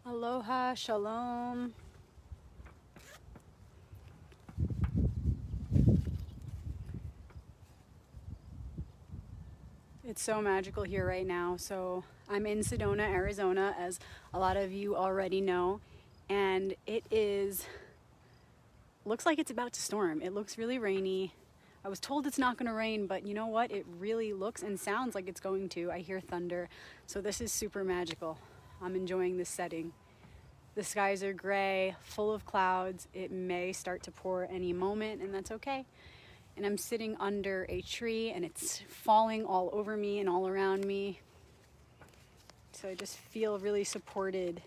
Aloha, shalom. It's so magical here right now. So I'm in Sedona, Arizona, as a lot of you already know, and looks like it's about to storm. It looks really rainy. I was told it's not going to rain, but you know what? It really looks and sounds like it's going to. I hear thunder, so this is super magical. I'm enjoying this setting. The skies are gray, full of clouds. It may start to pour any moment, and that's okay. And I'm sitting under a tree, and it's falling all over me and all around me. So I just feel really supported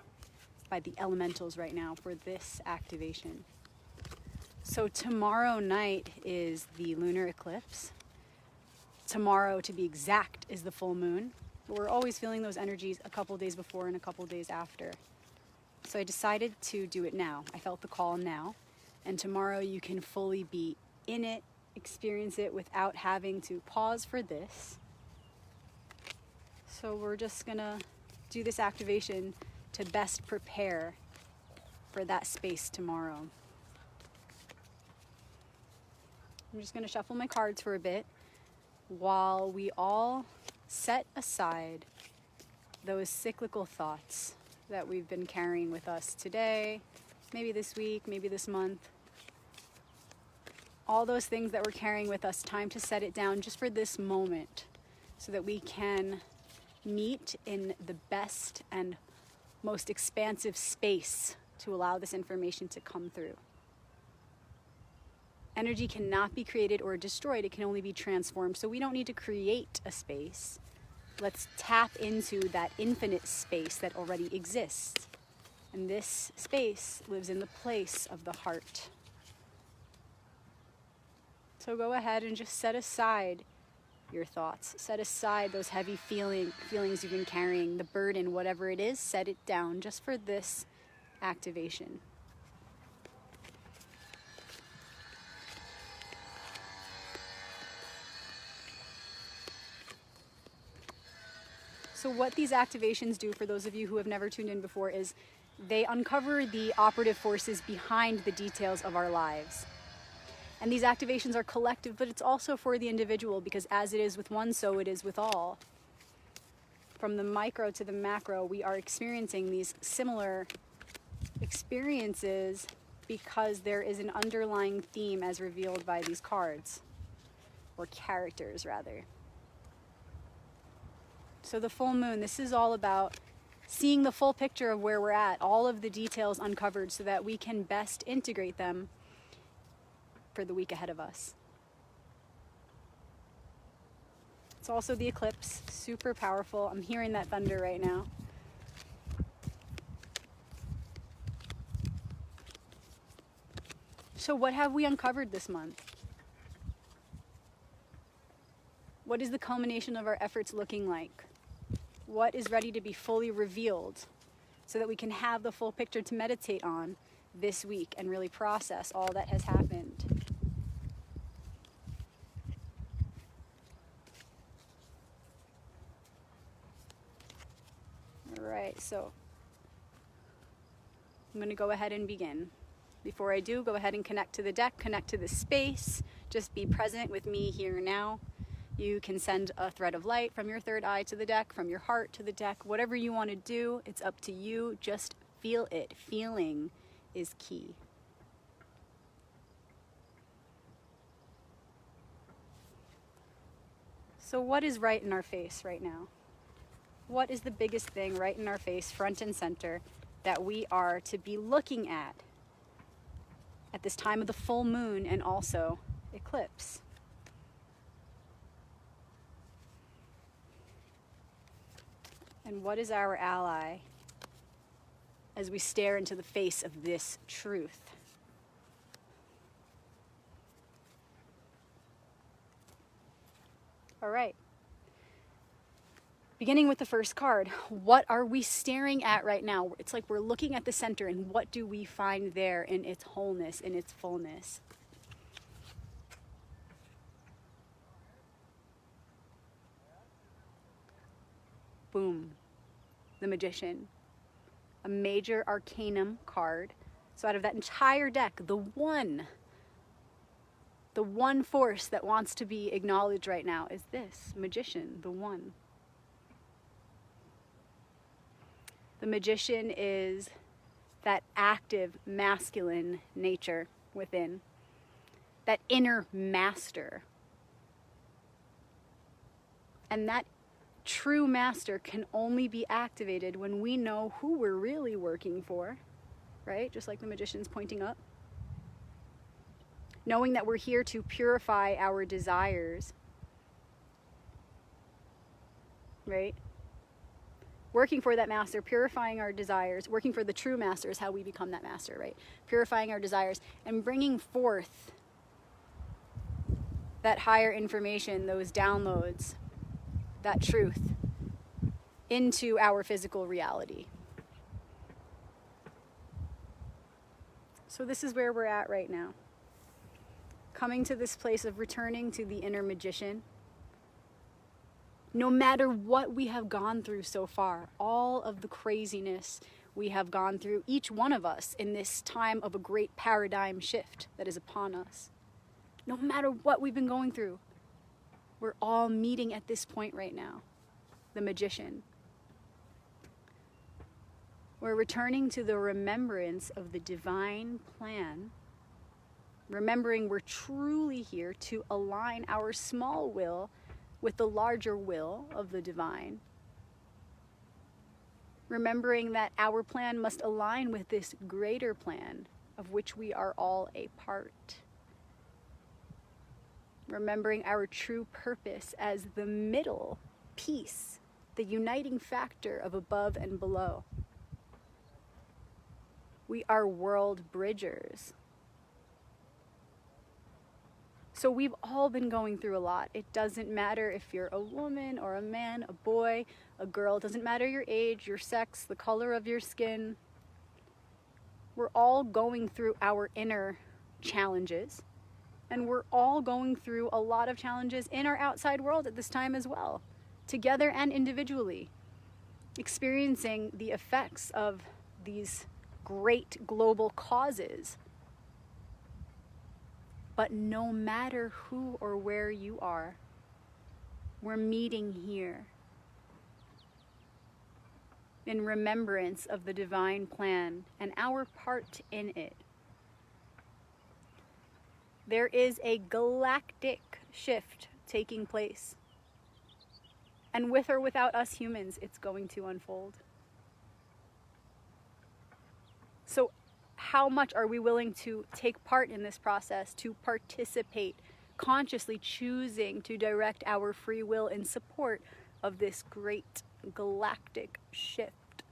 by the elementals right now for this activation. So tomorrow night is the lunar eclipse. Tomorrow, to be exact, is the full moon. But we're always feeling those energies a couple days before and a couple days after. So I decided to do it now. I felt the call now. And tomorrow you can fully be in it, experience it without having to pause for this. So we're just gonna do this activation to best prepare for that space tomorrow. I'm just gonna shuffle my cards for a bit while we all set aside those cyclical thoughts that we've been carrying with us today, maybe this week, maybe this month. All those things that we're carrying with us, time to set it down just for this moment so that we can meet in the best and most expansive space to allow this information to come through. Energy cannot be created or destroyed, it can only be transformed. So we don't need to create a space. Let's tap into that infinite space that already exists. And this space lives in the place of the heart. So go ahead and just set aside your thoughts. Set aside those heavy feelings you've been carrying, the burden, whatever it is, set it down just for this activation. So what these activations do, for those of you who have never tuned in before, is they uncover the operative forces behind the details of our lives. And these activations are collective, but it's also for the individual, because as it is with one, so it is with all. From the micro to the macro, we are experiencing these similar experiences because there is an underlying theme as revealed by these cards, or characters rather. So the full moon, this is all about seeing the full picture of where we're at, all of the details uncovered so that we can best integrate them for the week ahead of us. It's also the eclipse, super powerful. I'm hearing that thunder right now. So what have we uncovered this month? What is the culmination of our efforts looking like? What is ready to be fully revealed so that we can have the full picture to meditate on this week and really process all that has happened? All right, so I'm going to go ahead and begin. Before I do, go ahead and connect to the deck, connect to the space. Just be present with me here now. You can send a thread of light from your third eye to the deck, from your heart to the deck, whatever you want to do, it's up to you. Just feel it. Feeling is key. So what is right in our face right now? What is the biggest thing right in our face, front and center, that we are to be looking at this time of the full moon and also eclipse? And what is our ally as we stare into the face of this truth? All right. Beginning with the first card, what are we staring at right now? It's like we're looking at the center, and what do we find there in its wholeness, in its fullness? Boom. The Magician. a major arcanum card. So out of that entire deck, the one force that wants to be acknowledged right now is this Magician, the one. The Magician is that active masculine nature within, that inner master. And that true master can only be activated when we know who we're really working for, right? Just like the Magician's pointing up. Knowing that we're here to purify our desires, right? Working for that master, purifying our desires, working for the true master is how we become that master, right? Purifying our desires and bringing forth that higher information, those downloads, that truth into our physical reality. So this is where we're at right now. Coming to this place of returning to the inner magician. No matter what we have gone through so far, all of the craziness we have gone through, each one of us in this time of a great paradigm shift that is upon us. No matter what we've been going through, we're all meeting at this point right now, the magician. We're returning to the remembrance of the divine plan, remembering we're truly here to align our small will with the larger will of the divine. Remembering that our plan must align with this greater plan of which we are all a part. Remembering our true purpose as the middle piece, the uniting factor of above and below. We are world bridgers. So we've all been going through a lot. It doesn't matter if you're a woman or a man, a boy, a girl. It doesn't matter your age, your sex, the color of your skin. We're all going through our inner challenges. And we're all going through a lot of challenges in our outside world at this time as well, together and individually, experiencing the effects of these great global causes. But no matter who or where you are, we're meeting here in remembrance of the divine plan and our part in it. There is a galactic shift taking place. And with or without us humans, it's going to unfold. So how much are we willing to take part in this process, to participate, consciously choosing to direct our free will in support of this great galactic shift?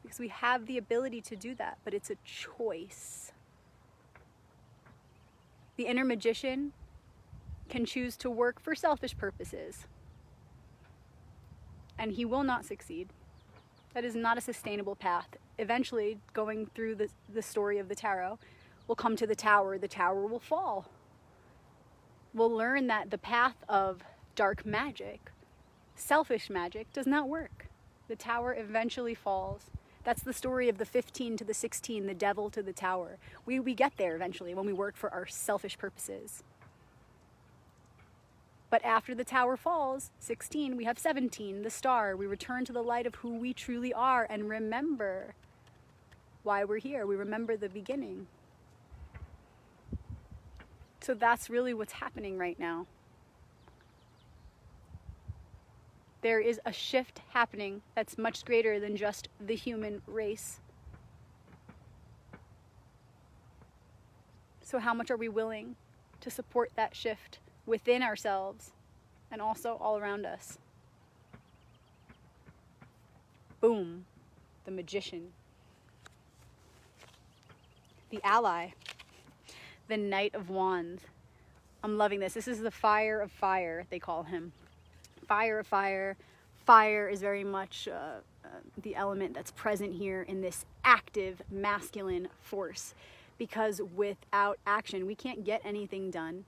Because we have the ability to do that, but it's a choice. The inner magician can choose to work for selfish purposes, and he will not succeed. That is not a sustainable path. Eventually, going through the story of the tarot, we'll come to the tower. The tower will fall. We'll learn that the path of dark magic, selfish magic, does not work. The tower eventually falls. That's the story of the 15 to the 16, the devil to the tower. We get there eventually when we work for our selfish purposes. But after the tower falls, 16, we have 17, the star. We return to the light of who we truly are and remember why we're here. We remember the beginning. So that's really what's happening right now. There is a shift happening that's much greater than just the human race. So how much are we willing to support that shift within ourselves and also all around us? Boom, the magician. The ally, the Knight of Wands. I'm loving this. This is the fire of fire, they call him. Fire of fire. Fire is very much the element that's present here in this active masculine force, because without action we can't get anything done.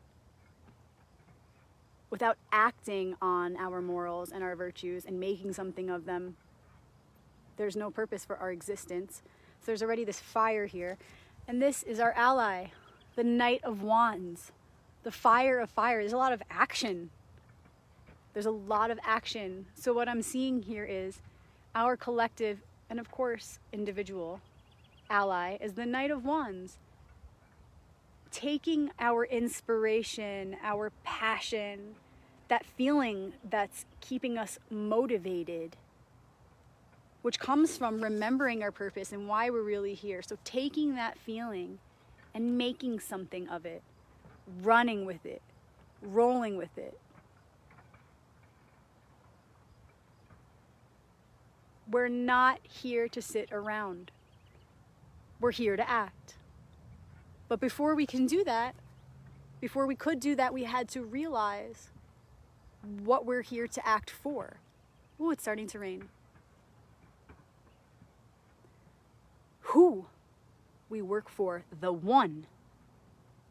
Without acting on our morals and our virtues and making something of them, there's no purpose for our existence. So there's already this fire here. And this is our ally, the Knight of Wands, the fire of fire. There's a lot of action. There's a lot of action. So what I'm seeing here is our collective and of course individual ally is the Knight of Wands, taking our inspiration, our passion, that feeling that's keeping us motivated, which comes from remembering our purpose and why we're really here. So taking that feeling and making something of it, running with it, rolling with it. We're not here to sit around. We're here to act. But before we can do that, before we could do that, we had to realize what we're here to act for. Ooh, it's starting to rain. Who we work for, the one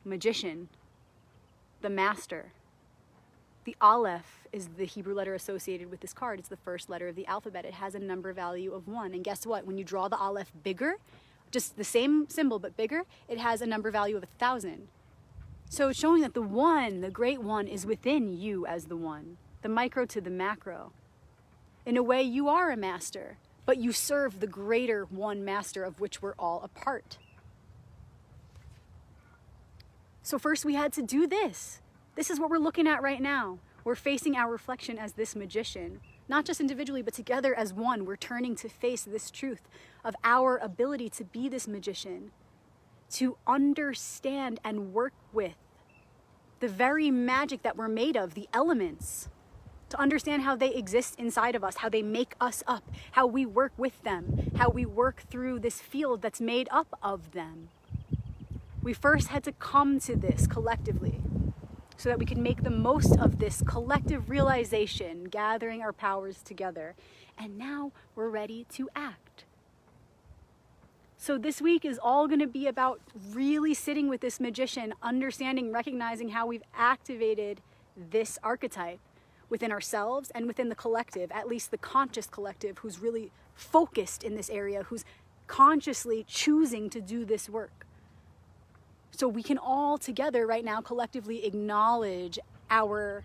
magician, the master. The Aleph is the Hebrew letter associated with this card. It's the first letter of the alphabet. It has a number value of 1. And guess what? When you draw the Aleph bigger, just the same symbol but bigger, it has a number value of 1,000. So it's showing that the one, the great one, is within you as the one, the micro to the macro. In a way, you are a master, but you serve the greater one master of which we're all a part. So first we had to do this. This is what we're looking at right now. We're facing our reflection as this magician, not just individually, but together as one. We're turning to face this truth of our ability to be this magician, to understand and work with the very magic that we're made of, the elements, to understand how they exist inside of us, how they make us up, how we work with them, how we work through this field that's made up of them. We first had to come to this collectively so that we could make the most of this collective realization, gathering our powers together. And now we're ready to act. So this week is all going to be about really sitting with this magician, understanding, recognizing how we've activated this archetype within ourselves and within the collective, at least the conscious collective who's really focused in this area, who's consciously choosing to do this work. So we can all together right now collectively acknowledge our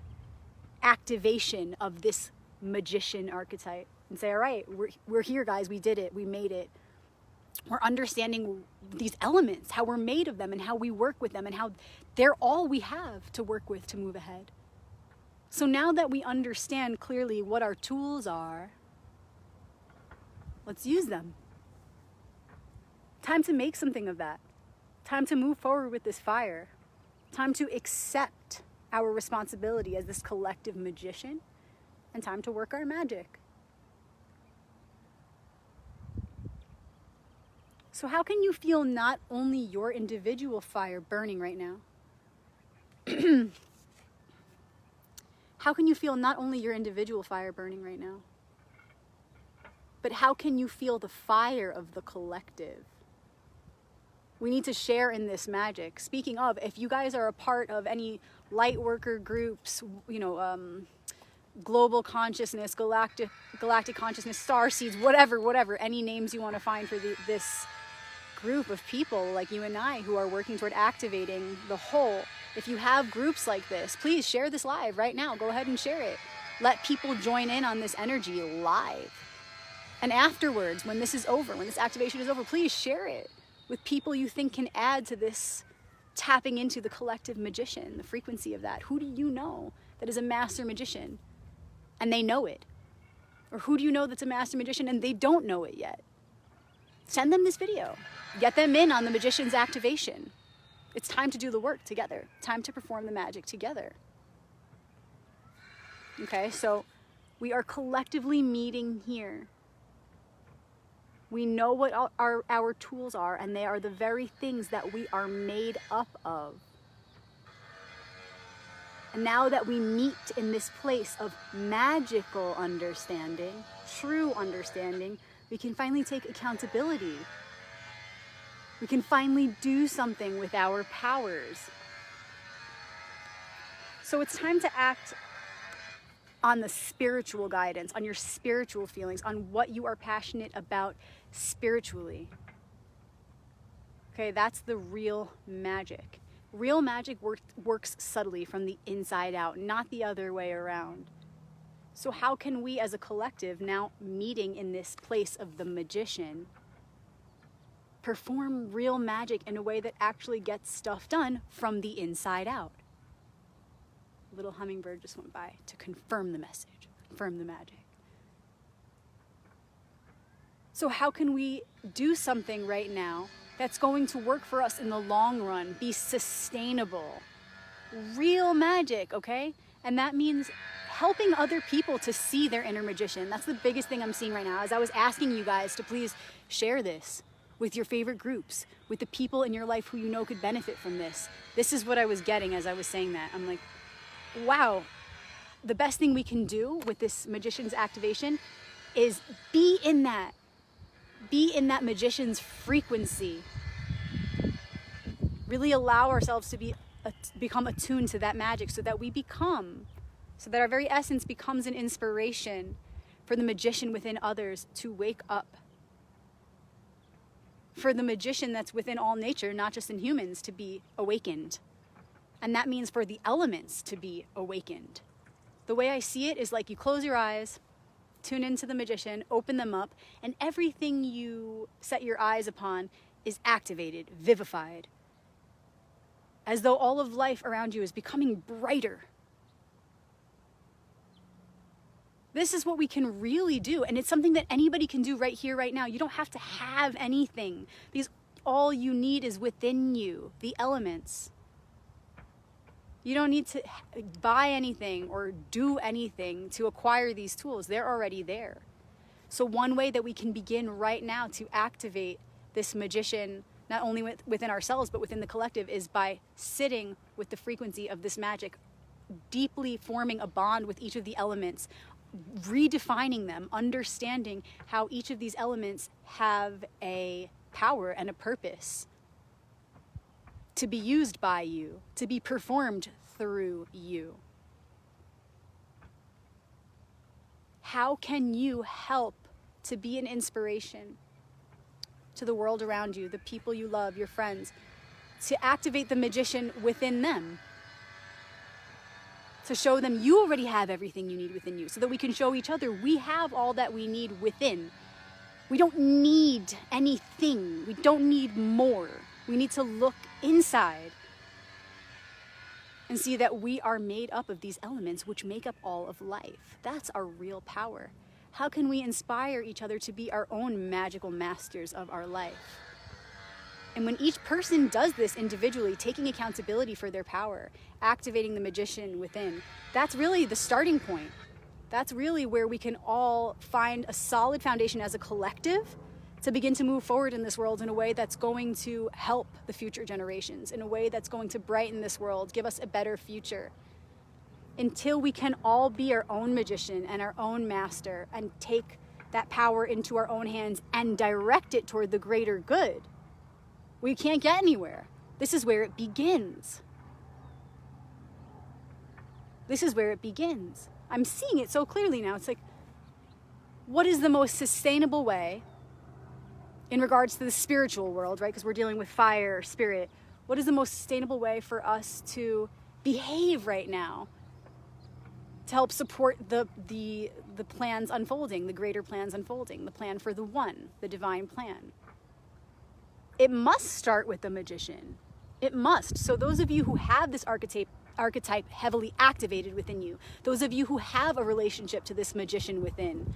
activation of this magician archetype and say, all right, we're here, guys. We did it. We made it. We're understanding these elements, how we're made of them and how we work with them and how they're all we have to work with to move ahead. So now that we understand clearly what our tools are, let's use them. Time to make something of that. Time to move forward with this fire. Time to accept our responsibility as this collective magician, and time to work our magic. So how can you feel not only your individual fire burning right now? How can you feel not only your individual fire burning right now, but how can you feel the fire of the collective? We need to share in this magic. Speaking of, if you guys are a part of any light worker groups, global consciousness, galactic consciousness, star seeds, whatever, any names you want to find for this group of people like you and I who are working toward activating the whole. If you have groups like this, please share this live right now. Go ahead and share it. Let people join in on this energy live. And afterwards, when this is over, when this activation is over, please share it with people you think can add to this tapping into the collective magician, the frequency of that. Who do you know that is a master magician and they know it? Or who do you know that's a master magician and they don't know it yet? Send them this video. Get them in on the magician's activation. It's time to do the work together. Time to perform the magic together. Okay, so we are collectively meeting here. We know what our tools are, and they are the very things that we are made up of. And now that we meet in this place of magical understanding, true understanding, we can finally take accountability. We can finally do something with our powers. So it's time to act on the spiritual guidance, on your spiritual feelings, on what you are passionate about spiritually. Okay, that's the real magic. Real magic works subtly from the inside out, not the other way around. So how can we as a collective, now meeting in this place of the magician, perform real magic in a way that actually gets stuff done from the inside out? A little hummingbird just went by to confirm the message, confirm the magic. So how can we do something right now that's going to work for us in the long run, be sustainable? Real magic, okay? And that means helping other people to see their inner magician. That's the biggest thing I'm seeing right now. As I was asking you guys to please share this with your favorite groups, with the people in your life who you know could benefit from this. This is what I was getting as I was saying that. I'm like, wow, the best thing we can do with this magician's activation is be in that magician's frequency. Really allow ourselves to become attuned to that magic so that our very essence becomes an inspiration for the magician within others to wake up. For the magician that's within all nature, not just in humans, to be awakened. And that means for the elements to be awakened. The way I see it is like you close your eyes, tune into the magician, open them up, and everything you set your eyes upon is activated, vivified. As though all of life around you is becoming brighter. This is what we can really do, and it's something that anybody can do right here, right now. You don't have to have anything, because all you need is within you, the elements. You don't need to buy anything or do anything to acquire these tools. They're already there. So one way that we can begin right now to activate this magician, not only within ourselves, but within the collective, is by sitting with the frequency of this magic, deeply forming a bond with each of the elements, redefining them, understanding how each of these elements have a power and a purpose to be used by you, to be performed through you. How can you help to be an inspiration to the world around you, the people you love, your friends, to activate the magician within them? To show them you already have everything you need within you, so that we can show each other we have all that we need within. We don't need anything. We don't need more. We need to look inside and see that we are made up of these elements which make up all of life. That's our real power. How can we inspire each other to be our own magical masters of our life? And when each person does this individually, taking accountability for their power, activating the magician within, that's really the starting point. That's really where we can all find a solid foundation as a collective to begin to move forward in this world in a way that's going to help the future generations, in a way that's going to brighten this world, give us a better future. Until we can all be our own magician and our own master and take that power into our own hands and direct it toward the greater good, we can't get anywhere. This is where it begins. This is where it begins. I'm seeing it so clearly now. It's like, what is the most sustainable way in regards to the spiritual world, right? Because we're dealing with fire, spirit. What is the most sustainable way for us to behave right now to help support the plans unfolding, the greater plans unfolding, the plan for the one, the divine plan? It must start with the magician. It must. So those of you who have this archetype heavily activated within you, those of you who have a relationship to this magician within,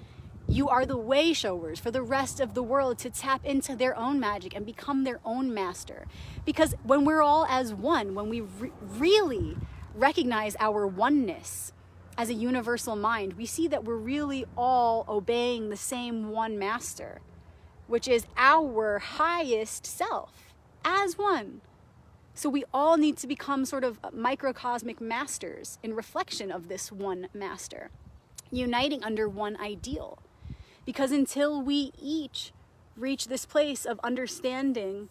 you are the way showers for the rest of the world to tap into their own magic and become their own master. Because when we're all as one, when we really recognize our oneness as a universal mind, we see that we're really all obeying the same one master, which is our highest self as one. So we all need to become sort of microcosmic masters in reflection of this one master, uniting under one ideal. Because until we each reach this place of understanding,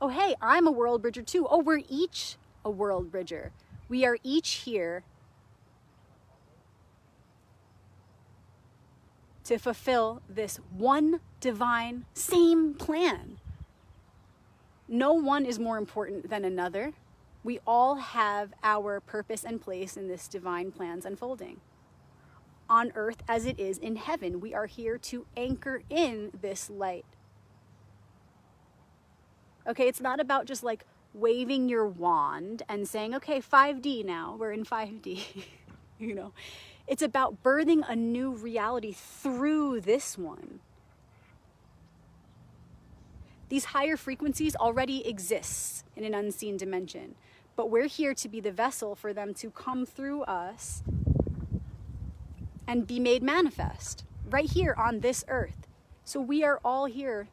oh, hey, I'm a world bridger too. Oh, we're each a world bridger. We are each here to fulfill this one divine same plan. No one is more important than another. We all have our purpose and place in this divine plan's unfolding. On earth as it is in heaven, we are here to anchor in this light. Okay, it's not about just like waving your wand and saying, okay, 5D now, we're in 5D. You know, it's about birthing a new reality through this one. These higher frequencies already exist in an unseen dimension, but we're here to be the vessel for them to come through us and be made manifest right here on this earth. So we are all here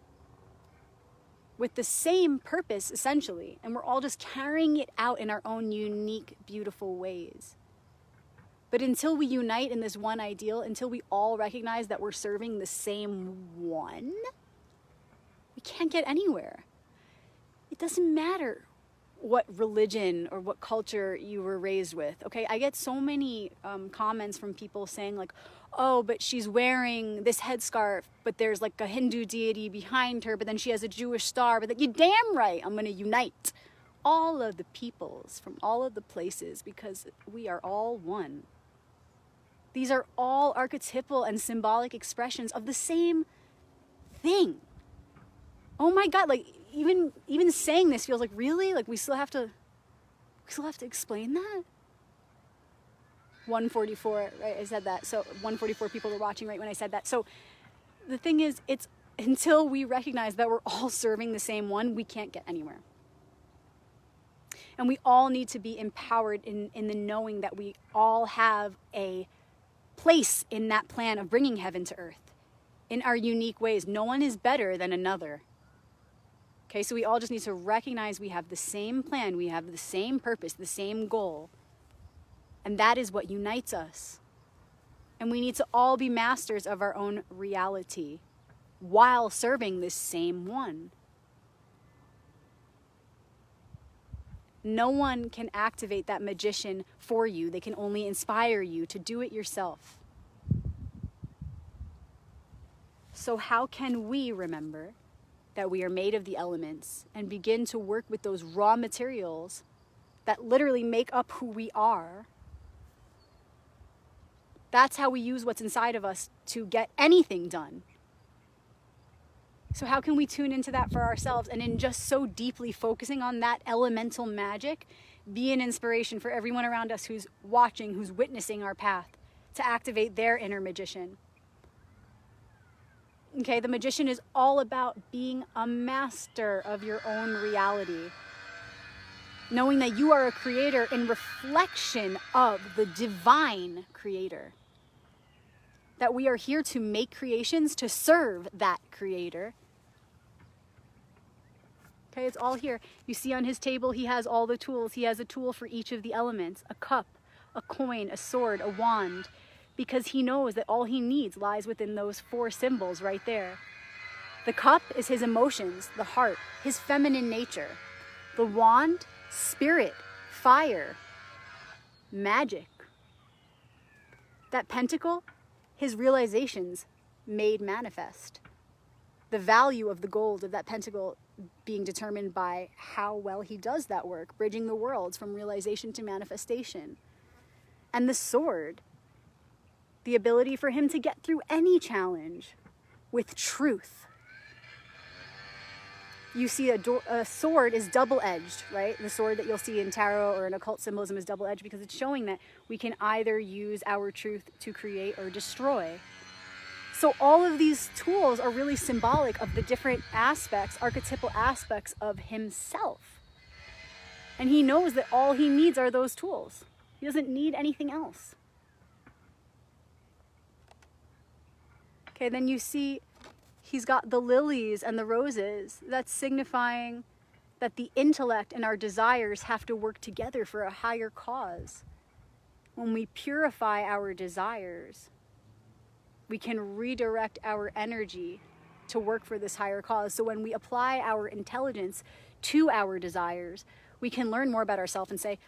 with the same purpose, essentially, and we're all just carrying it out in our own unique, beautiful ways. But until we unite in this one ideal, until we all recognize that we're serving the same one, we can't get anywhere. It doesn't matter what religion or what culture you were raised with, okay? I get so many comments from people saying like, oh, but she's wearing this headscarf, but there's like a Hindu deity behind her, but then she has a Jewish star, but you're damn right, I'm gonna unite all of the peoples from all of the places because we are all one. These are all archetypal and symbolic expressions of the same thing. Oh my God, like even saying this feels like, really? Like we still have to explain that? 144, right? I said that. So 144 people were watching right when I said that. So the thing is, it's until we recognize that we're all serving the same one, we can't get anywhere. And we all need to be empowered in the knowing that we all have a place in that plan of bringing heaven to earth in our unique ways. No one is better than another. Okay, so we all just need to recognize we have the same plan, we have the same purpose, the same goal. And that is what unites us. And we need to all be masters of our own reality while serving this same one. No one can activate that magician for you. They can only inspire you to do it yourself. So how can we remember that we are made of the elements and begin to work with those raw materials that literally make up who we are? That's how we use what's inside of us to get anything done. So how can we tune into that for ourselves, and in just so deeply focusing on that elemental magic, be an inspiration for everyone around us who's watching, who's witnessing our path, to activate their inner magician. Okay, the magician is all about being a master of your own reality. Knowing that you are a creator in reflection of the divine creator. That we are here to make creations to serve that creator. Okay, it's all here. You see on his table, he has all the tools. He has a tool for each of the elements. A cup, a coin, a sword, a wand. Because he knows that all he needs lies within those 4 symbols right there. The cup is his emotions, the heart, his feminine nature. The wand, spirit, fire, magic. That pentacle, his realizations made manifest. The value of the gold of that pentacle being determined by how well he does that work, bridging the worlds from realization to manifestation. And the sword, the ability for him to get through any challenge with truth. You see a sword is double-edged, right? The sword that you'll see in tarot or in occult symbolism is double-edged because it's showing that we can either use our truth to create or destroy. So all of these tools are really symbolic of the different aspects, archetypal aspects of himself. And he knows that all he needs are those tools. He doesn't need anything else. Okay, then you see he's got the lilies and the roses. That's signifying that the intellect and our desires have to work together for a higher cause. When we purify our desires, we can redirect our energy to work for this higher cause. So when we apply our intelligence to our desires, we can learn more about ourselves and say,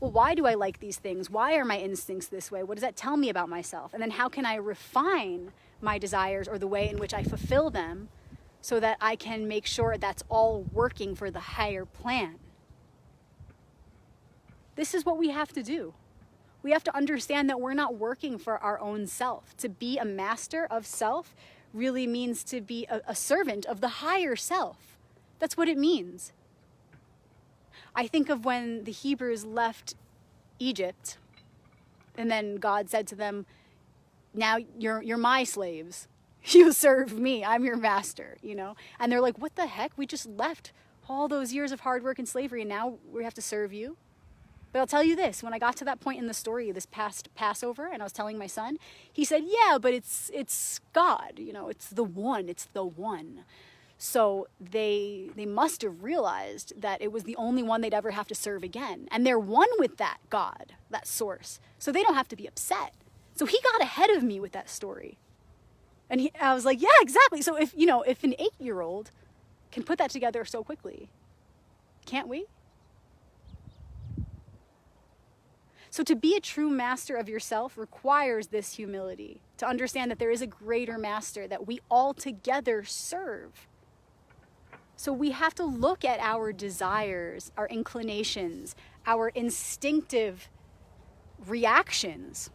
well, why do I like these things? Why are my instincts this way? What does that tell me about myself? And then how can I refine my desires or the way in which I fulfill them so that I can make sure that's all working for the higher plan? This is what we have to do. We have to understand that we're not working for our own self. To be a master of self really means to be a servant of the higher self. That's what it means. I think of when the Hebrews left Egypt, and then God said to them, now you're my slaves. You serve me. I'm your master, you know? And they're like, what the heck? We just left all those years of hard work and slavery, and now we have to serve you? But I'll tell you this, when I got to that point in the story, this past Passover, and I was telling my son, he said, yeah, but it's God, you know, it's the one. So they must have realized that it was the only one they'd ever have to serve again. And they're one with that God, that source. So they don't have to be upset. So he got ahead of me with that story. And I was like, yeah, exactly. So if an 8-year-old can put that together so quickly, can't we? So to be a true master of yourself requires this humility, to understand that there is a greater master that we all together serve. So we have to look at our desires, our inclinations, our instinctive reactions,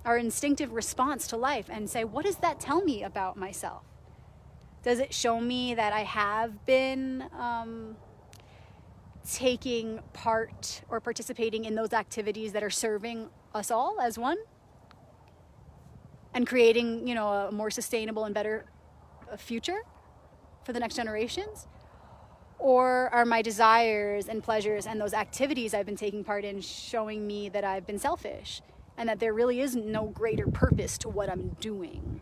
our instinctive response to life, and say, what does that tell me about myself? Does it show me that I have been taking part or participating in those activities that are serving us all as one and creating, a more sustainable and better future for the next generations? Or are my desires and pleasures and those activities I've been taking part in showing me that I've been selfish and that there really is no greater purpose to what I'm doing?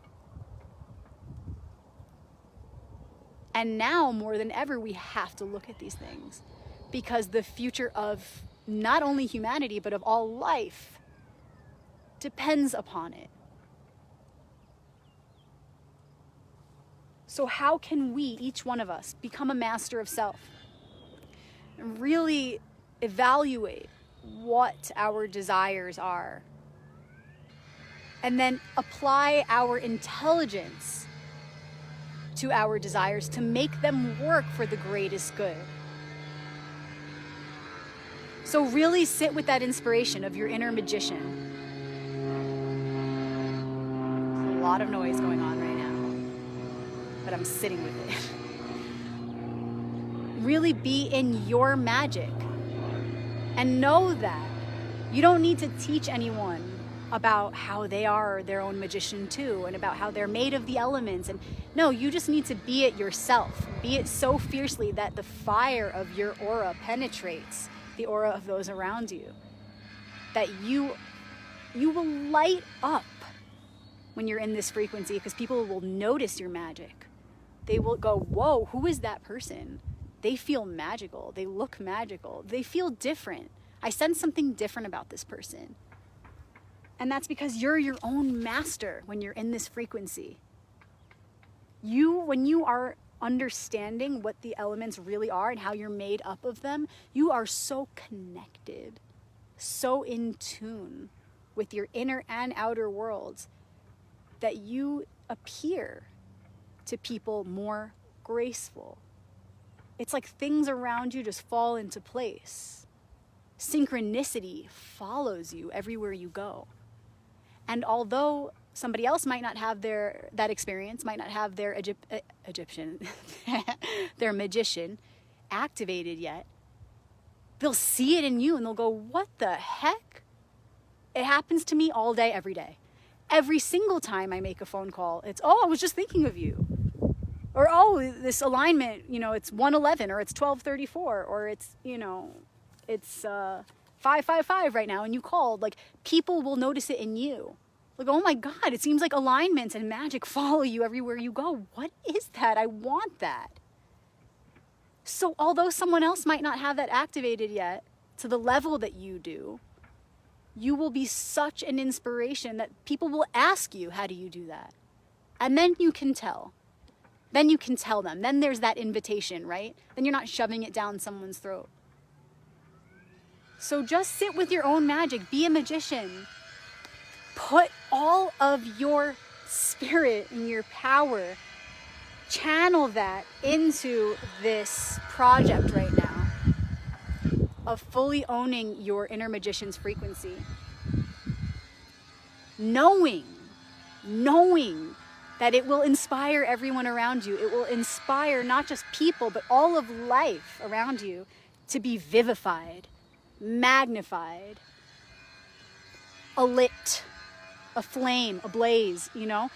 And now more than ever, we have to look at these things, because the future of not only humanity, but of all life depends upon it. So how can we, each one of us, become a master of self and really evaluate what our desires are, and then apply our intelligence to our desires to make them work for the greatest good? So really sit with that inspiration of your inner magician. There's a lot of noise going on right now, but I'm sitting with it. Really be in your magic and know that you don't need to teach anyone about how they are their own magician too, and about how they're made of the elements. And no, you just need to be it yourself. Be it so fiercely that the fire of your aura penetrates the aura of those around you, that you will light up when you're in this frequency, because people will notice your magic. They will go, whoa, who is that person? They feel magical. They look magical. They feel different. I sense something different about this person. And that's because you're your own master when you're in this frequency. When you are understanding what the elements really are and how you're made up of them, you are so connected, so in tune with your inner and outer worlds, that you appear to people more graceful. It's like things around you just fall into place. Synchronicity follows you everywhere you go. And although somebody else might not have that experience, might not have their Egyptian, their magician activated yet, they'll see it in you and they'll go, what the heck? It happens to me all day, every day. Every single time I make a phone call, it's, I was just thinking of you. Or, this alignment, it's 111, or it's 1234, or it's, it's 555 right now, and you called. Like, people will notice it in you. Like, oh my God, it seems like alignments and magic follow you everywhere you go. What is that? I want that. So although someone else might not have that activated yet to the level that you do, you will be such an inspiration that people will ask you, how do you do that? And then you can tell. Then you can tell them. Then there's that invitation, right? Then you're not shoving it down someone's throat. So just sit with your own magic, be a magician. Put all of your spirit and your power, channel that into this project right now of fully owning your inner magician's frequency. Knowing that it will inspire everyone around you. It will inspire not just people, but all of life around you to be vivified, magnified, alit, aflame, ablaze, you know?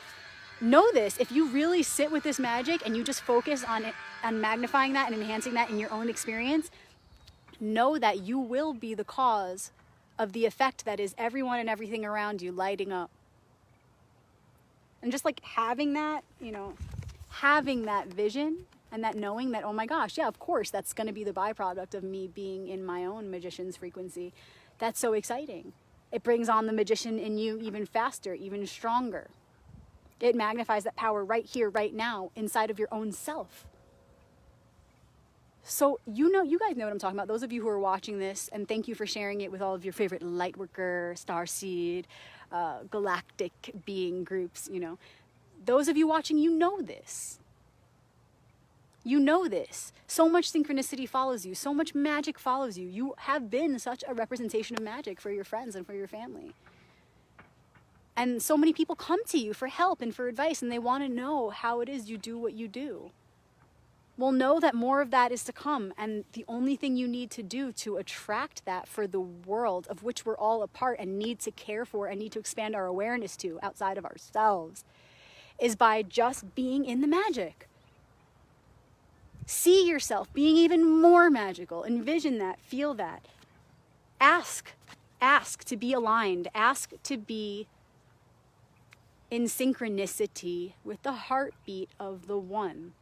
Know this, if you really sit with this magic and you just focus on it, on magnifying that and enhancing that in your own experience, know that you will be the cause of the effect that is everyone and everything around you lighting up. And just like having that, you know, having that vision and that knowing that, oh my gosh, yeah, of course, that's going to be the byproduct of me being in my own magician's frequency. That's so exciting. It brings on the magician in you even faster, even stronger. It magnifies that power right here, right now, inside of your own self. So you guys know what I'm talking about. Those of you who are watching this, and thank you for sharing it with all of your favorite lightworker, starseed, galactic being groups, you know. Those of you watching, you know this. You know this. So much synchronicity follows you. So much magic follows you. You have been such a representation of magic for your friends and for your family. And so many people come to you for help and for advice, and they want to know how it is you do what you do. Well, know that more of that is to come, and the only thing you need to do to attract that for the world of which we're all a part and need to care for and need to expand our awareness to outside of ourselves is by just being in the magic. See yourself being even more magical. Envision that, feel that. Ask to be aligned. Ask to be in synchronicity with the heartbeat of the one.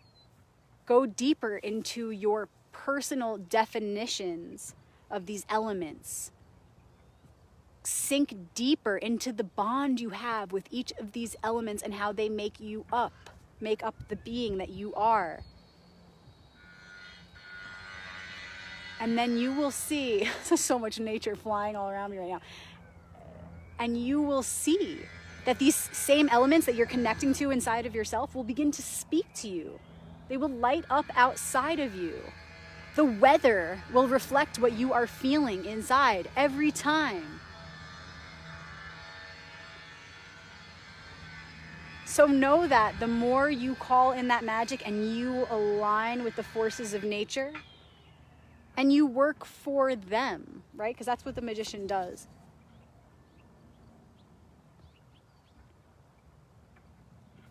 Go deeper into your personal definitions of these elements. Sink deeper into the bond you have with each of these elements and how they make up the being that you are. And then you will see, there's so much nature flying all around me right now. And you will see that these same elements that you're connecting to inside of yourself will begin to speak to you. They will light up outside of you. The weather will reflect what you are feeling inside every time. So know that the more you call in that magic and you align with the forces of nature and you work for them, right? Because that's what the magician does.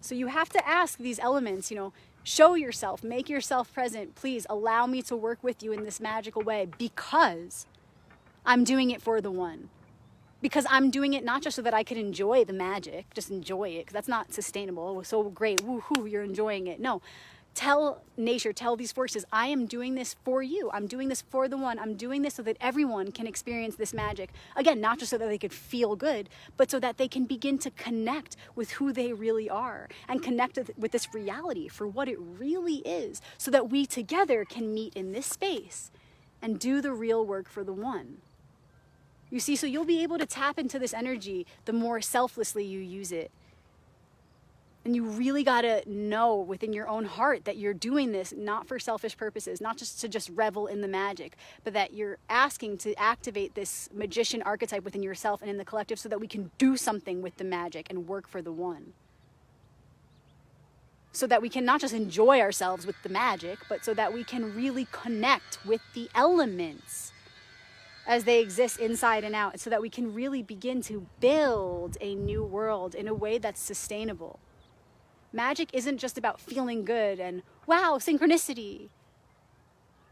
So you have to ask these elements, you know, show yourself, make yourself present. Please allow me to work with you in this magical way because I'm doing it for the one. Because I'm doing it not just so that I can enjoy the magic, just enjoy it, because that's not sustainable. It was so great, woohoo, you're enjoying it. No, tell nature, tell these forces, I am doing this for you. I'm doing this for the one. I'm doing this so that everyone can experience this magic. Again, not just so that they could feel good, but so that they can begin to connect with who they really are and connect with this reality for what it really is, so that we together can meet in this space and do the real work for the one. You see, so you'll be able to tap into this energy the more selflessly you use it. And you really got to know within your own heart that you're doing this not for selfish purposes, not just to just revel in the magic, but that you're asking to activate this magician archetype within yourself and in the collective so that we can do something with the magic and work for the one. So that we can not just enjoy ourselves with the magic, but so that we can really connect with the elements as they exist inside and out, so that we can really begin to build a new world in a way that's sustainable. Magic isn't just about feeling good and, wow, synchronicity.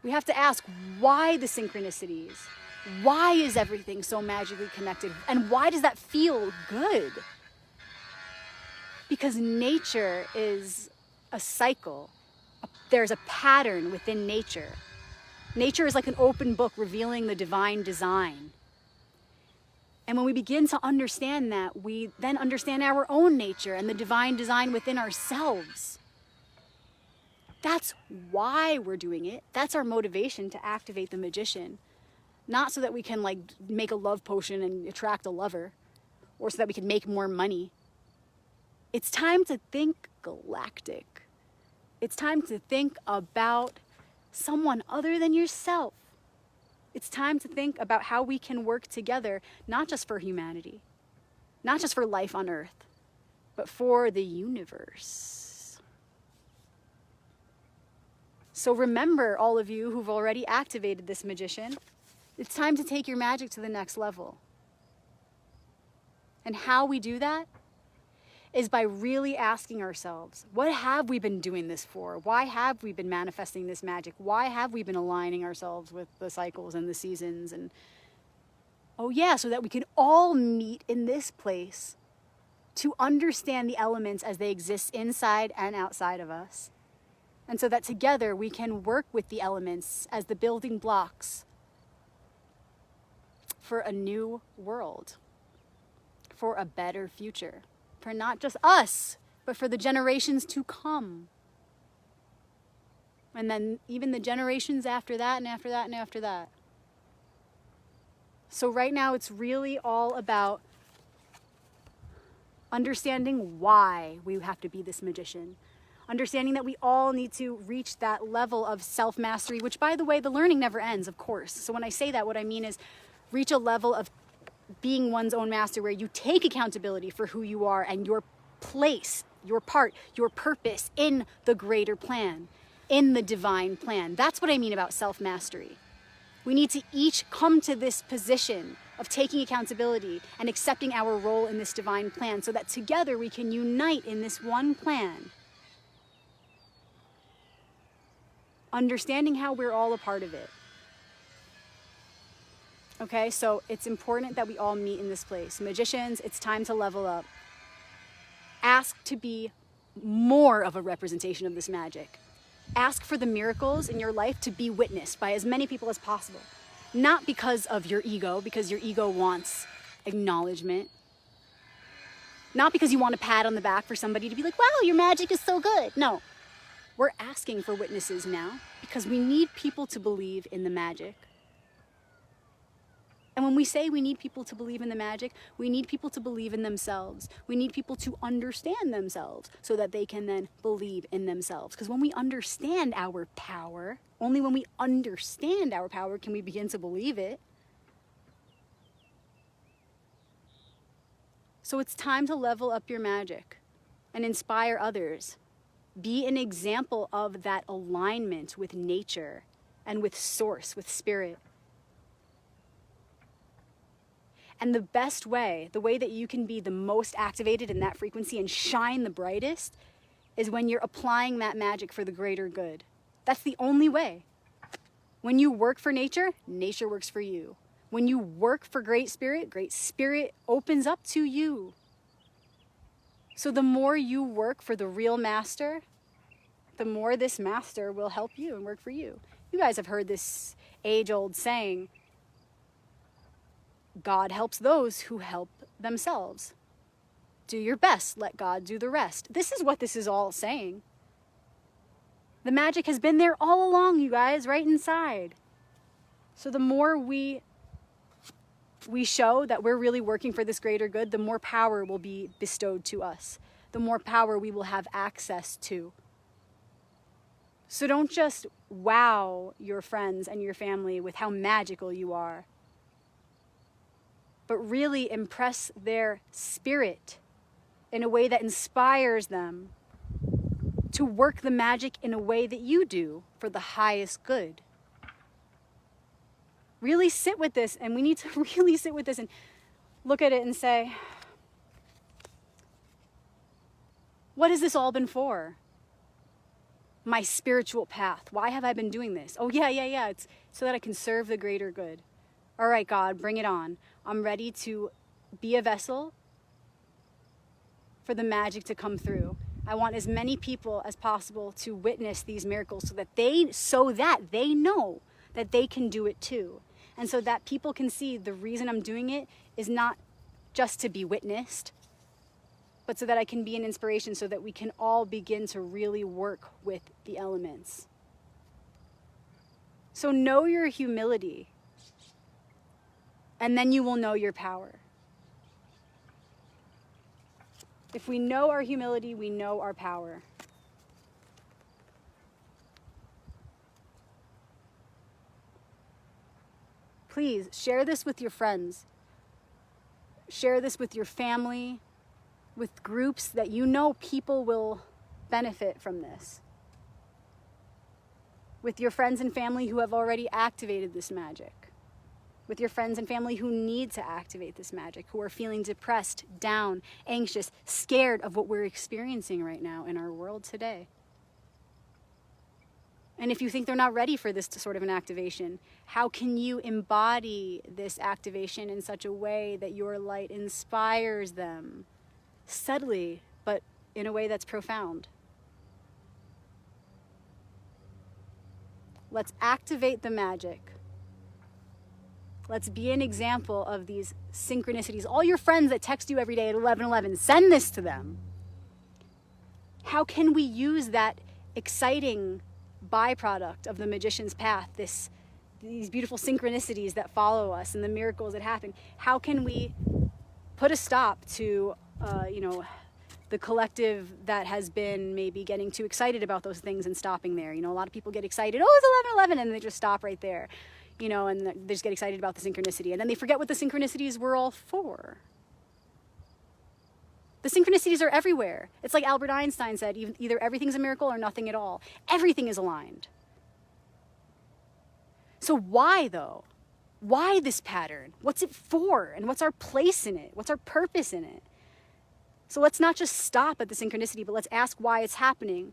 We have to ask, why the synchronicities? Why is everything so magically connected? And why does that feel good? Because nature is a cycle. There's a pattern within nature. Nature is like an open book revealing the divine design. And when we begin to understand that, we then understand our own nature and the divine design within ourselves. That's why we're doing it. That's our motivation to activate the magician. Not so that we can like make a love potion and attract a lover, or so that we can make more money. It's time to think galactic. It's time to think about someone other than yourself. It's time to think about how we can work together, not just for humanity, not just for life on Earth, but for the universe. So remember, all of you who've already activated this magician, it's time to take your magic to the next level. And how we do that is by really asking ourselves, what have we been doing this for? Why have we been manifesting this magic? Why have we been aligning ourselves with the cycles and the seasons? And oh yeah, so that we can all meet in this place to understand the elements as they exist inside and outside of us. And so that together we can work with the elements as the building blocks for a new world, for a better future. For not just us, but for the generations to come. And then even the generations after that and after that and after that. So right now it's really all about understanding why we have to be this magician. Understanding that we all need to reach that level of self-mastery, which, by the way, the learning never ends, of course. So when I say that, what I mean is reach a level of being one's own master where you take accountability for who you are and your place, your part, your purpose in the greater plan, in the divine plan. That's what I mean about self-mastery. We need to each come to this position of taking accountability and accepting our role in this divine plan so that together we can unite in this one plan. Understanding how we're all a part of it. Okay, so it's important that we all meet in this place. Magicians, it's time to level up. Ask to be more of a representation of this magic. Ask for the miracles in your life to be witnessed by as many people as possible. Not because of your ego, because your ego wants acknowledgement. Not because you want a pat on the back for somebody to be like, wow, your magic is so good. No, we're asking for witnesses now because we need people to believe in the magic. And when we say we need people to believe in the magic, we need people to believe in themselves. We need people to understand themselves so that they can then believe in themselves. Because when we understand our power, only when we understand our power can we begin to believe it. So it's time to level up your magic and inspire others. Be an example of that alignment with nature and with source, with spirit. And the best way, the way that you can be the most activated in that frequency and shine the brightest is when you're applying that magic for the greater good. That's the only way. When you work for nature, nature works for you. When you work for great spirit opens up to you. So the more you work for the real master, the more this master will help you and work for you. You guys have heard this age-old saying, God helps those who help themselves. Do your best, let God do the rest. This is what this is all saying. The magic has been there all along, you guys, right inside. So the more we show that we're really working for this greater good, the more power will be bestowed to us. The more power we will have access to. So don't just wow your friends and your family with how magical you are, but really impress their spirit in a way that inspires them to work the magic in a way that you do for the highest good. Really sit with this, and we need to really sit with this and look at it and say, what has this all been for? My spiritual path. Why have I been doing this? Oh, yeah. It's so that I can serve the greater good. All right, God, bring it on. I'm ready to be a vessel for the magic to come through. I want as many people as possible to witness these miracles so that they know that they can do it too. And so that people can see the reason I'm doing it is not just to be witnessed, but so that I can be an inspiration so that we can all begin to really work with the elements. So know your humility. And then you will know your power. If we know our humility, we know our power. Please share this with your friends. Share this with your family, with groups that you know people will benefit from this. With your friends and family who have already activated this magic. With your friends and family who need to activate this magic, who are feeling depressed, down, anxious, scared of what we're experiencing right now in our world today. And if you think they're not ready for this sort of an activation, how can you embody this activation in such a way that your light inspires them? Subtly, but in a way that's profound. Let's activate the magic. Let's be an example of these synchronicities. All your friends that text you every day at 11:11, send this to them. How can we use that exciting byproduct of the magician's path, these beautiful synchronicities that follow us and the miracles that happen? How can we put a stop to, the collective that has been maybe getting too excited about those things and stopping there? A lot of people get excited, oh, it's 11:11, and they just stop right there. And they just get excited about the synchronicity. And then they forget what the synchronicities were all for. The synchronicities are everywhere. It's like Albert Einstein said, either everything's a miracle or nothing at all. Everything is aligned. So why, though? Why this pattern? What's it for? And what's our place in it? What's our purpose in it? So let's not just stop at the synchronicity, but let's ask why it's happening.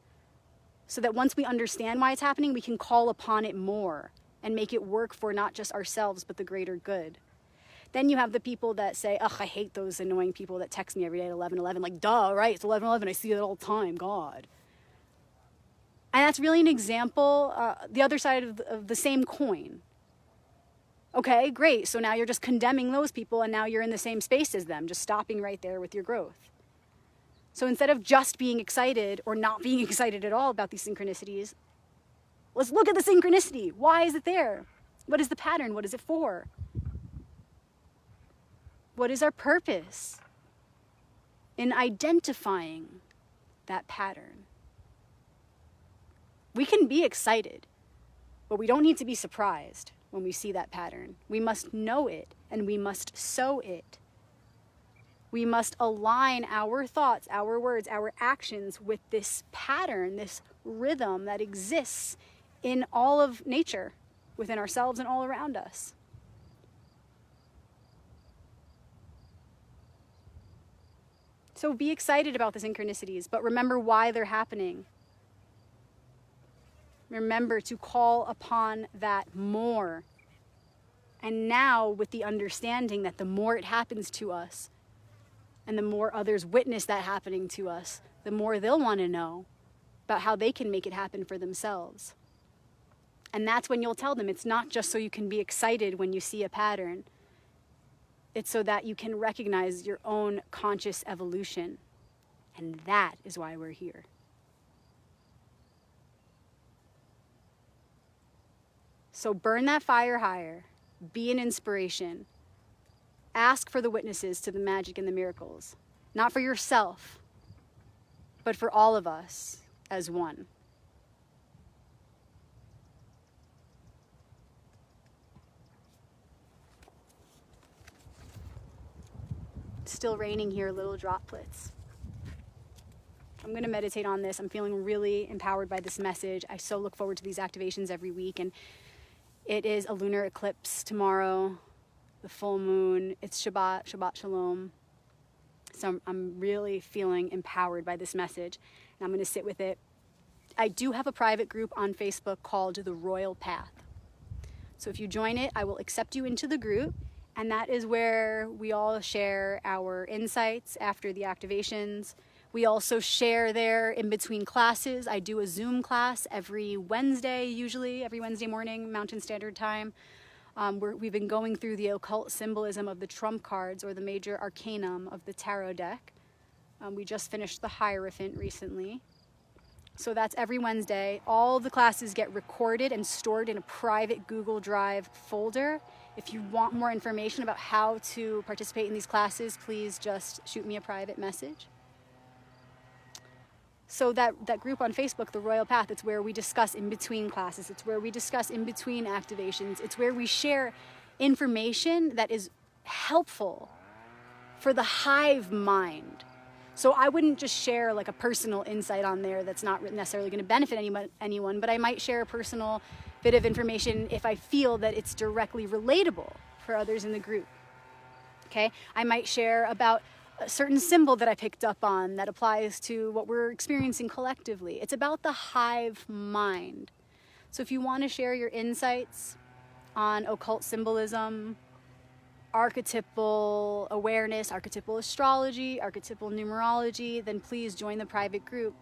So that once we understand why it's happening, we can call upon it more and make it work for not just ourselves, but the greater good. Then you have the people that say, ugh, I hate those annoying people that text me every day at 11:11. Like, duh, right? It's 11:11. I see it all the time. God. And that's really an example, the other side of the same coin. Okay, great. So now you're just condemning those people, and now you're in the same space as them, just stopping right there with your growth. So instead of just being excited or not being excited at all about these synchronicities, let's look at the synchronicity. Why is it there? What is the pattern? What is it for? What is our purpose in identifying that pattern? We can be excited, but we don't need to be surprised when we see that pattern. We must know it, and we must sow it. We must align our thoughts, our words, our actions with this pattern, this rhythm that exists in all of nature, within ourselves and all around us. So be excited about the synchronicities, but remember why they're happening. Remember to call upon that more. And now with the understanding that the more it happens to us, and the more others witness that happening to us, the more they'll want to know about how they can make it happen for themselves. And that's when you'll tell them it's not just so you can be excited when you see a pattern. It's so that you can recognize your own conscious evolution. And that is why we're here. So burn that fire higher. Be an inspiration. Ask for the witnesses to the magic and the miracles. Not for yourself, but for all of us as one. It's still raining here, little droplets. I'm going to meditate on this. I'm feeling really empowered by this message. I so look forward to these activations every week. And it is a lunar eclipse tomorrow, the full moon. It's Shabbat Shalom. So I'm really feeling empowered by this message, and I'm going to sit with it. I do have a private group on Facebook called The Royal Path. So if you join it, I will accept you into the group, and that is where we all share our insights after the activations. We also share there in between classes. I do a Zoom class every Wednesday, usually every Wednesday morning, Mountain Standard Time. We've been going through the occult symbolism of the trump cards, or the major arcanum of the tarot deck. We just finished the Hierophant recently. So that's every Wednesday. All the classes get recorded and stored in a private Google Drive folder. If you want more information about how to participate in these classes, please just shoot me a private message. So that group on Facebook, The Royal Path, it's where we discuss in between classes. It's where we discuss in between activations. It's where we share information that is helpful for the hive mind. So I wouldn't just share like a personal insight on there that's not necessarily going to benefit anyone, but I might share a personal bit of information if I feel that it's directly relatable for others in the group. Okay? I might share about a certain symbol that I picked up on that applies to what we're experiencing collectively. It's about the hive mind. So if you want to share your insights on occult symbolism, archetypal awareness, archetypal astrology, archetypal numerology, then please join the private group.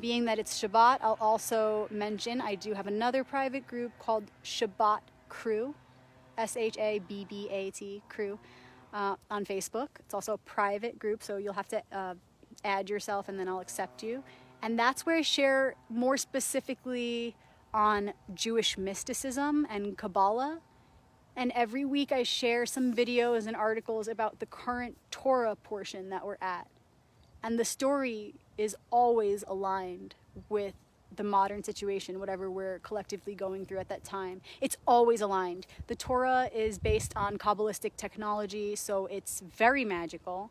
Being that it's Shabbat, I'll also mention I do have another private group called Shabbat Crew, Shabbat Crew, on Facebook. It's also a private group, so you'll have to add yourself and then I'll accept you. And that's where I share more specifically on Jewish mysticism and Kabbalah. And every week I share some videos and articles about the current Torah portion that we're at. And the story is always aligned with the modern situation, whatever we're collectively going through at that time. It's always aligned. The Torah is based on Kabbalistic technology, so it's very magical.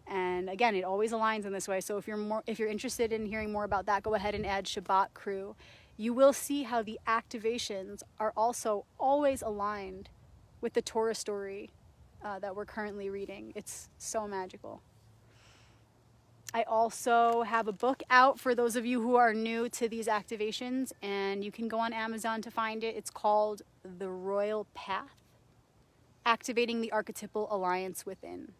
And again, it always aligns in this way. So if you're interested in hearing more about that, go ahead and add Shabbat Crew. You will see how the activations are also always aligned with the Torah story that we're currently reading. It's so magical. I also have a book out for those of you who are new to these activations, and you can go on Amazon to find it. It's called The Royal Path, Activating the Archetypal Alliance Within.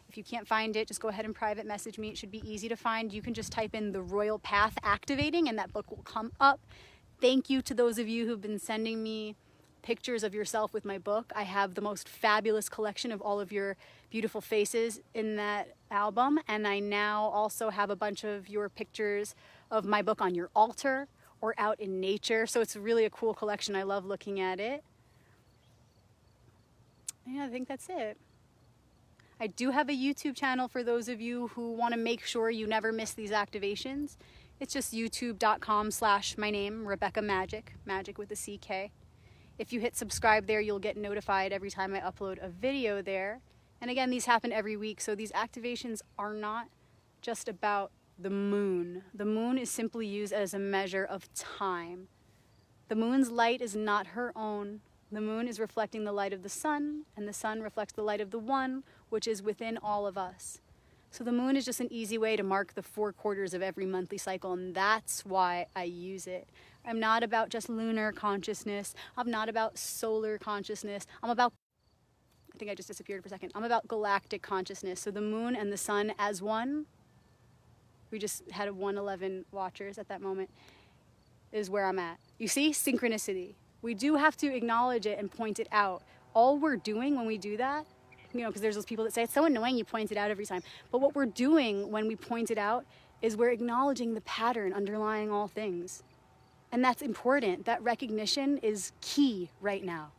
If you can't find it, just go ahead and private message me. It should be easy to find. You can just type in The Royal Path Activating, and that book will come up. Thank you to those of you who've been sending me pictures of yourself with my book. I have the most fabulous collection of all of your beautiful faces in that album, and I now also have a bunch of your pictures of my book on your altar or out in nature. So it's really a cool collection. I love looking at it. Yeah, I think that's it. I do have a YouTube channel for those of you who want to make sure you never miss these activations. It's just youtube.com/my name, Rebecca Magick, Magick with a CK. If you hit subscribe there, you'll get notified every time I upload a video there. And again, these happen every week, so these activations are not just about the moon. The moon is simply used as a measure of time. The moon's light is not her own. The moon is reflecting the light of the sun, and the sun reflects the light of the one, which is within all of us. So the moon is just an easy way to mark the 4 quarters of every monthly cycle, and that's why I use it. I'm not about just lunar consciousness. I'm not about solar consciousness. I think I just disappeared for a second. I'm about galactic consciousness. So the moon and the sun as one, we just had 111 watchers at that moment, is where I'm at. You see, synchronicity. We do have to acknowledge it and point it out. All we're doing when we do that, because there's those people that say, it's so annoying you point it out every time. But what we're doing when we point it out is we're acknowledging the pattern underlying all things. And that's important. That recognition is key right now.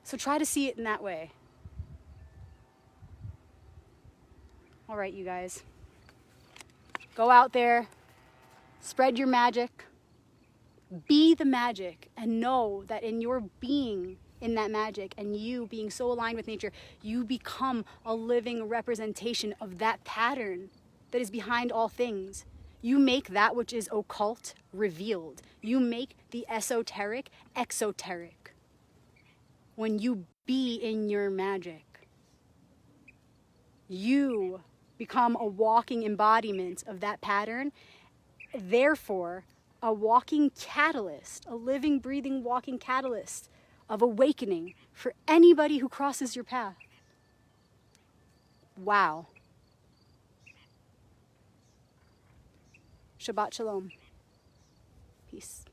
So try to see it in that way. All right, you guys. Go out there, spread your magic, be the magic, and know that in your being in that magic and you being so aligned with nature, you become a living representation of that pattern that is behind all things. You make that which is occult revealed. You make the esoteric exoteric. When you be in your magic, you become a walking embodiment of that pattern, therefore a walking catalyst, a living, breathing, walking catalyst of awakening for anybody who crosses your path. Wow. Shabbat Shalom. Peace.